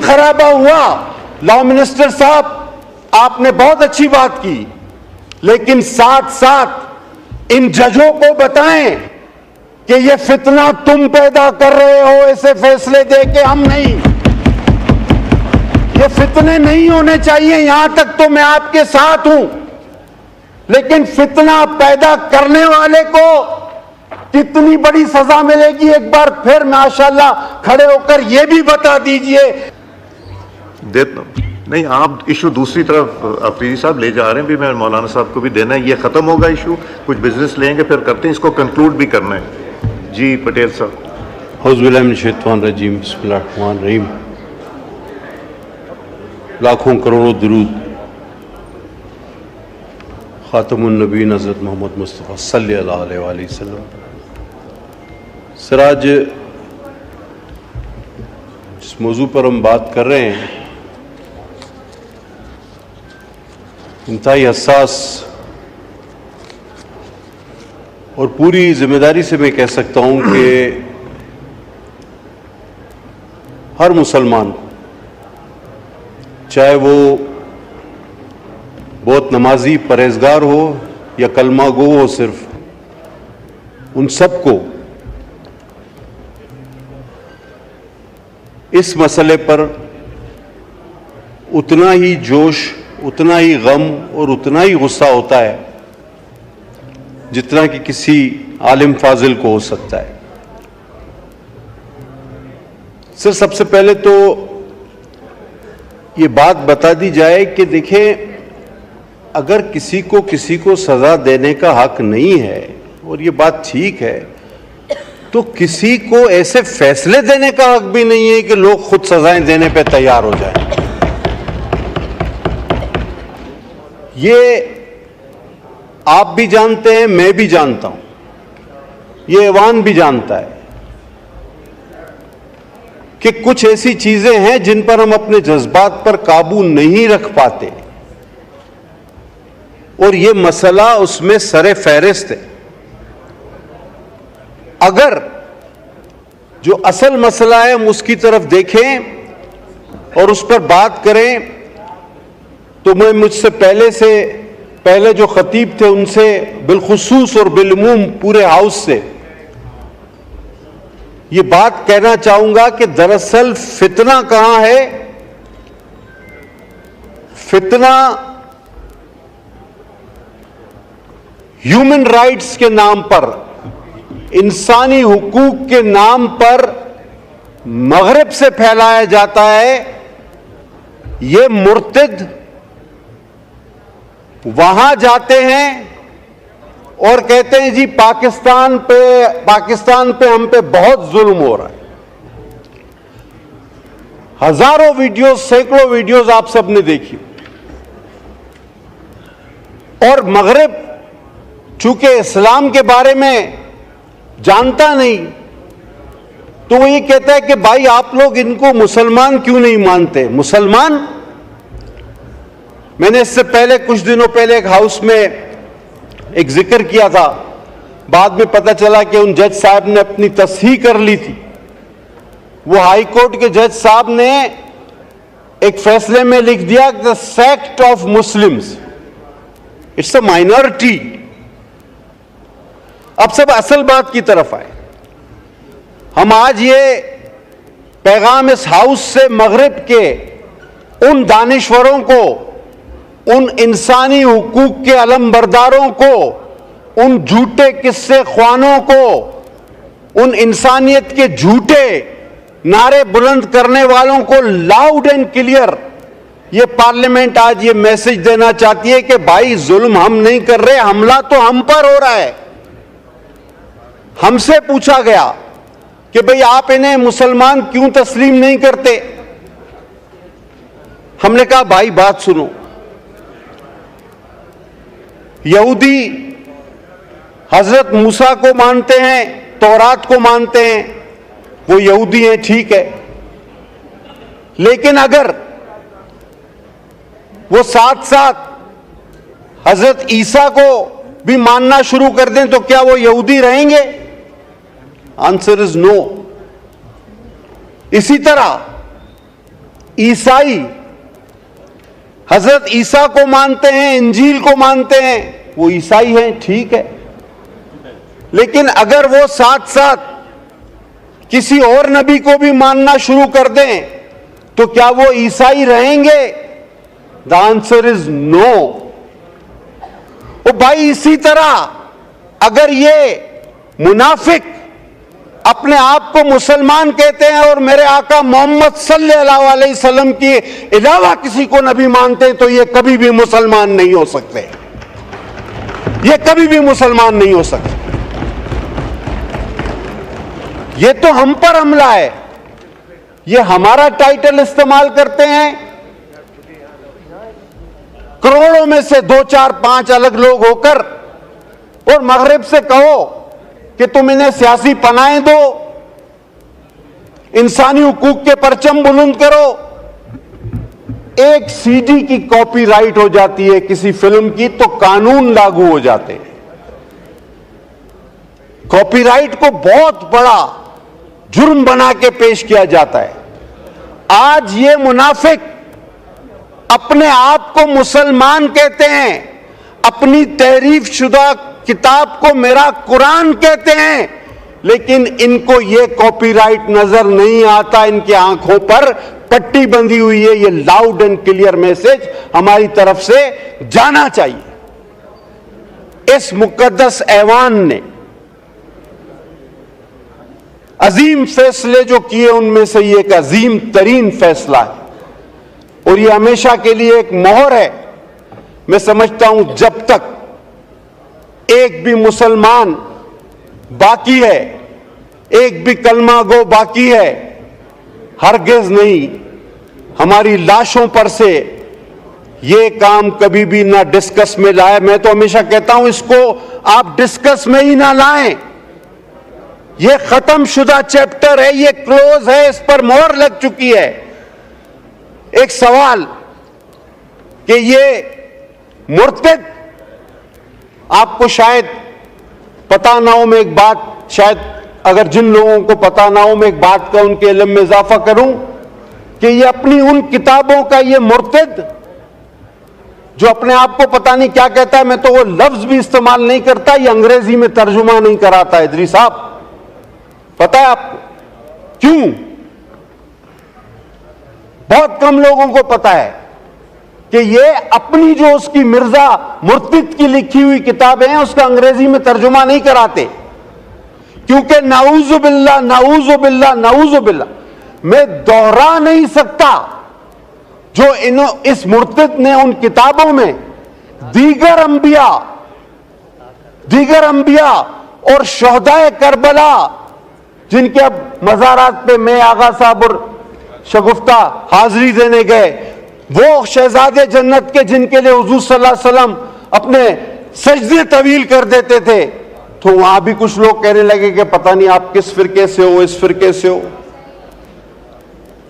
खराबा हुआ, law minister साहब आपने बहुत अच्छी बात की, लेकिन साथ साथ इन जजों को बताएं कि ये फितना तुम पैदा कर रहे हो, ऐसे फैसले दे के हम नहीं, ये फितने नहीं होने चाहिए। यहां तक तो मैं आपके साथ हूं, लेकिन फितना पैदा करने वाले को कितनी बड़ी सजा मिलेगी, एक बार फिर माशाल्लाह खड़े होकर यह भी बता दीजिए। नहीं, आप इशू दूसरी तरफ अफरीदी साहब ले जा रहे हैं, भी मैं मौलाना साहब को भी देना है। ये खत्म होगा इशू, कुछ बिजनेस लेंगे फिर करते हैं, इसको कंक्लूड भी करना है। जी पटेल साहब। औज़ुबिल्लाहिमिनश्शैतानिर्रजीम, बिस्मिल्लाहिर्रहमानिर्रहीम। लाखों करोड़ों दुरूद खातमुन नबीन हज़रत मोहम्मद मुस्तफ़ा सल्लल्लाहु अलैहि वसल्लम। सर, आज जिस मौजू पर हम बात कर रहे हैं इंतहाई हसास और पूरी जिम्मेदारी से मैं कह सकता हूं कि हर मुसलमान, चाहे वो बहुत नमाजी परहेजगार हो या कलमा गो हो, सिर्फ उन सबको इस मसले पर उतना ही जोश, उतना ही गम और उतना ही गुस्सा होता है जितना कि किसी आलिम फाजिल को हो सकता है। सर, सबसे पहले तो ये बात बता दी जाए कि देखें, अगर किसी को सजा देने का हक नहीं है, और ये बात ठीक है, तो किसी को ऐसे फैसले देने का हक भी नहीं है कि लोग खुद सजाएं देने पे तैयार हो जाएं। ये आप भी जानते हैं, मैं भी जानता हूं, ये ऐवान भी जानता है कि कुछ ऐसी चीजें हैं जिन पर हम अपने जज्बात पर काबू नहीं रख पाते, और ये मसला उसमें सरे फहरिस्त है। अगर जो असल मसला है हम उसकी तरफ देखें और उस पर बात करें, तो मैं मुझसे पहले जो खतीब थे उनसे बिलखुसूस और बिलउमूम पूरे हाउस से ये बात कहना चाहूंगा कि दरअसल फितना कहां है? फितना ह्यूमन राइट्स के नाम पर, इंसानी हुकूक के नाम पर मगरिब से फैलाया जाता है। ये मुर्तिद वहां जाते हैं और कहते हैं जी पाकिस्तान पे हम पे बहुत जुल्म हो रहा है। हजारों वीडियोस, सैकड़ों वीडियोस आप सबने देखी, और मगरिब चूंकि इस्लाम के बारे में जानता नहीं, तो वो ये कहता है कि भाई आप लोग इनको मुसलमान क्यों नहीं मानते? मुसलमान, मैंने इससे पहले कुछ दिनों पहले एक हाउस में एक जिक्र किया था, बाद में पता चला कि उन जज साहब ने अपनी तस्हीह कर ली थी। वो हाई कोर्ट के जज साहब ने एक फैसले में लिख दिया कि the sect of Muslims it's a minority. अब सब असल बात की तरफ आए। हम आज ये पैगाम इस हाउस से मगरिब के उन दानिश्वरों को, उन इंसानी हुकूक के अलमबरदारों को, उन झूठे किस्से ख्वानों को, उन इंसानियत के झूठे नारे बुलंद करने वालों को लाउड एंड क्लियर ये पार्लियामेंट आज ये मैसेज देना चाहती है कि भाई जुल्म हम नहीं कर रहे, हमला तो हम पर हो रहा है। हमसे पूछा गया कि भाई आप इन्हें मुसलमान क्यों तस्लीम नहीं करते? हमने कहा भाई बात सुनो, यहूदी हजरत मूसा को मानते हैं, तौरात को मानते हैं, वो यहूदी हैं, ठीक है, लेकिन अगर वो साथ साथ हजरत ईसा को भी मानना शुरू कर दें तो क्या वो यहूदी रहेंगे? Answer is no. इसी तरह ईसाई हजरत ईसा को मानते हैं, इंजील को मानते हैं, वो ईसाई हैं, ठीक है। लेकिन अगर वो साथ साथ किसी और नबी को भी मानना शुरू कर दें तो क्या वो ईसाई रहेंगे? The answer is no. ओ भाई, इसी तरह अगर ये मुनाफिक अपने आप को मुसलमान कहते हैं और मेरे आका मोहम्मद सल्लल्लाहु अलैहि वसल्लम के अलावा किसी को नबी मानते हैं तो ये कभी भी मुसलमान नहीं हो सकते, ये कभी भी मुसलमान नहीं हो सकते। ये तो हम पर हमला है, ये हमारा टाइटल इस्तेमाल करते हैं। करोड़ों में से 2, 4, 5 अलग लोग होकर और मगरिब से कहो कि तुम इन्हें सियासी पनाहें दो, इंसानी हुकूक के परचम बुलंद करो। एक सीडी की कॉपीराइट हो जाती है किसी फिल्म की तो कानून लागू हो जाते हैं। कॉपीराइट को बहुत बड़ा जुर्म बना के पेश किया जाता है। आज ये मुनाफिक अपने आप को मुसलमान कहते हैं, अपनी तहरीफ शुदा किताब को मेरा कुरान कहते हैं, लेकिन इनको ये कॉपीराइट नजर नहीं आता। इनकी आंखों पर पट्टी बंधी हुई है। ये लाउड एंड क्लियर मैसेज हमारी तरफ से जाना चाहिए। इस मुकद्दस ऐवान ने अजीम फैसले जो किए उनमें से ये एक अजीम तरीन फैसला है और ये हमेशा के लिए एक मोहर है। मैं समझता हूं जब तक एक भी मुसलमान बाकी है, एक भी कलमा गो बाकी है, हरगिज नहीं हमारी लाशों पर से ये काम कभी भी ना डिस्कस में लाए। मैं तो हमेशा कहता हूं इसको आप डिस्कस में ही ना लाएं। ये खत्म शुदा चैप्टर है, ये क्लोज है, इस पर मोहर लग चुकी है। एक सवाल कि ये मुर्तद, आपको शायद पता ना हो, मैं एक बात शायद अगर जिन लोगों को पता ना हो मैं एक बात का उनके इल्म में इजाफा करूं कि ये अपनी उन किताबों का ये मुर्तद जो अपने आप को पता नहीं क्या कहता है, मैं तो वो लफ्ज भी इस्तेमाल नहीं करता, ये अंग्रेजी में तर्जुमा नहीं कराता है। इदरी साहब, पता है आपको क्यों? बहुत कम लोगों को पता है कि ये अपनी जो उसकी मिर्जा मुर्तिद की लिखी हुई किताबें हैं उसका अंग्रेजी में तर्जुमा नहीं कराते, क्योंकि नाऊजुबिल्लाह नाऊजुबिल्लाह नाऊजुबिल्लाह मैं दोहरा नहीं सकता जो इस मुर्तिद ने उन किताबों में दीगर अंबिया और शोहदाए करबला जिनके अब मज़ारात पे मैं आगा साहब और शगुफ्ता हाजिरी देने गए, वो शहजादे जन्नत के जिनके लिए हुजूर सल्लल्लाहु अलैहि वसल्लम अपने सजदे तवील कर देते थे, तो वहां भी कुछ लोग कहने लगे कि पता नहीं आप किस फिरके से हो, इस फिरके से हो।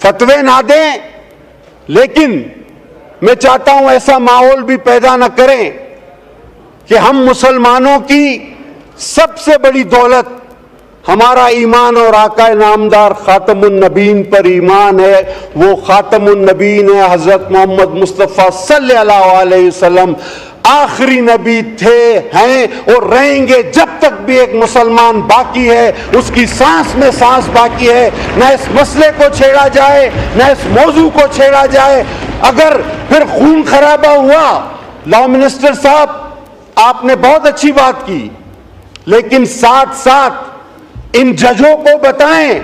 फतवे ना दें, लेकिन मैं चाहता हूं ऐसा माहौल भी पैदा न करें कि हम मुसलमानों की सबसे बड़ी दौलत हमारा ईमान और आका नामदार खातमुन नबीन पर ईमान है। वो खातमुन नबीन है हजरत मोहम्मद मुस्तफ़ा सल्लल्लाहु अलैहि वसल्लम, आखिरी नबी थे, हैं और रहेंगे जब तक भी एक मुसलमान बाकी है, उसकी सांस में सांस बाकी है। न इस मसले को छेड़ा जाए, न इस मौजू को छेड़ा जाए। अगर फिर खून खराबा हुआ, लॉ मिनिस्टर साहब आपने बहुत अच्छी बात की, लेकिन साथ साथ इन जजों को बताएं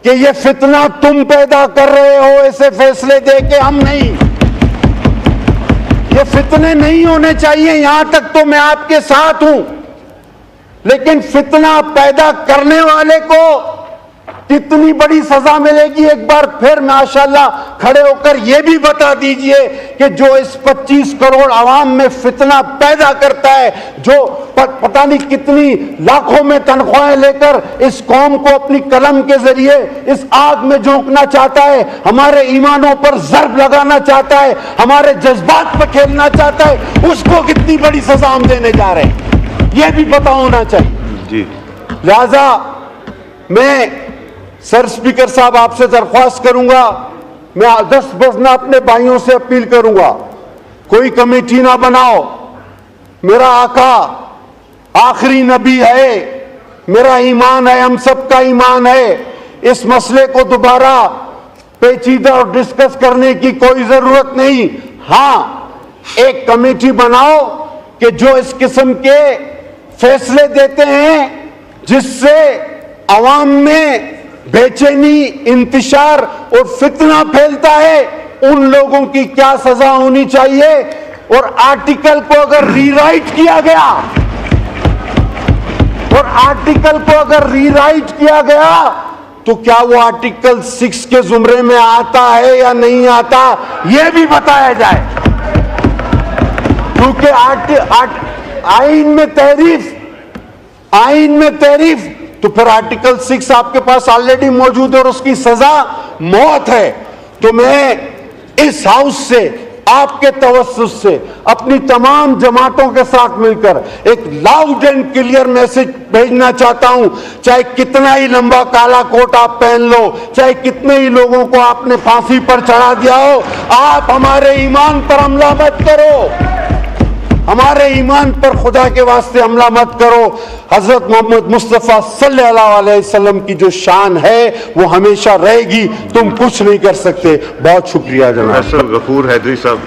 कि ये फितना तुम पैदा कर रहे हो, ऐसे फैसले दे के हम नहीं। ये फितने नहीं होने चाहिए, यहां तक तो मैं आपके साथ हूं, लेकिन फितना पैदा करने वाले को कितनी बड़ी सजा मिलेगी एक बार फिर माशाल्लाह खड़े होकर यह भी बता दीजिए कि जो इस 25 करोड़ आवाम में फितना पैदा करता है, जो पता नहीं कितनी लाखों में तनख्वाहें लेकर इस कौम को अपनी कलम के जरिए इस आग में झोंकना चाहता है, हमारे ईमानों पर जर्ब लगाना चाहता है, हमारे जज्बात पर खेलना चाहता है, उसको कितनी बड़ी सजा हम देने जा रहे हैं, यह भी पता होना चाहिए जी। लिहाजा मैं सर स्पीकर साहब आपसे दरख्वास्त करूंगा मैं 10 बजना अपने भाइयों से अपील करूंगा, कोई कमेटी ना बनाओ। मेरा आका आखिरी नबी है, मेरा ईमान है, हम सबका ईमान है। इस मसले को दोबारा पेचीदा और डिस्कस करने की कोई जरूरत नहीं। हां, एक कमेटी बनाओ कि जो इस किस्म के फैसले देते हैं जिससे अवाम में बेचैनी, इंतशार और फितना फैलता है, उन लोगों की क्या सजा होनी चाहिए। और आर्टिकल को अगर रीराइट किया गया, और आर्टिकल को अगर रीराइट किया गया तो क्या वो आर्टिकल 6 के जुमरे में आता है या नहीं आता, यह भी बताया जाए। क्योंकि आइन में तहरीफ तो फिर आर्टिकल 6 आपके पास ऑलरेडी मौजूद है और उसकी सजा मौत है। तो मैं इस हाउस से, आपके तवज्जुह से, अपनी तमाम जमातों के साथ मिलकर एक लाउड एंड क्लियर मैसेज भेजना चाहता हूं। चाहे कितना ही लंबा काला कोट आप पहन लो, चाहे कितने ही लोगों को आपने फांसी पर चढ़ा दिया हो, आप हमारे ईमान पर हमला मत करो। हमारे ईमान पर खुदा के वास्ते हमला मत करो। हजरत मोहम्मद मुस्तफ़ा सल्लल्लाहु अलैहि वसल्लम की जो शान है वो हमेशा रहेगी, तुम कुछ नहीं कर सकते। बहुत शुक्रिया जनाब। प्रोफेसर गफूर हैदरी साहब।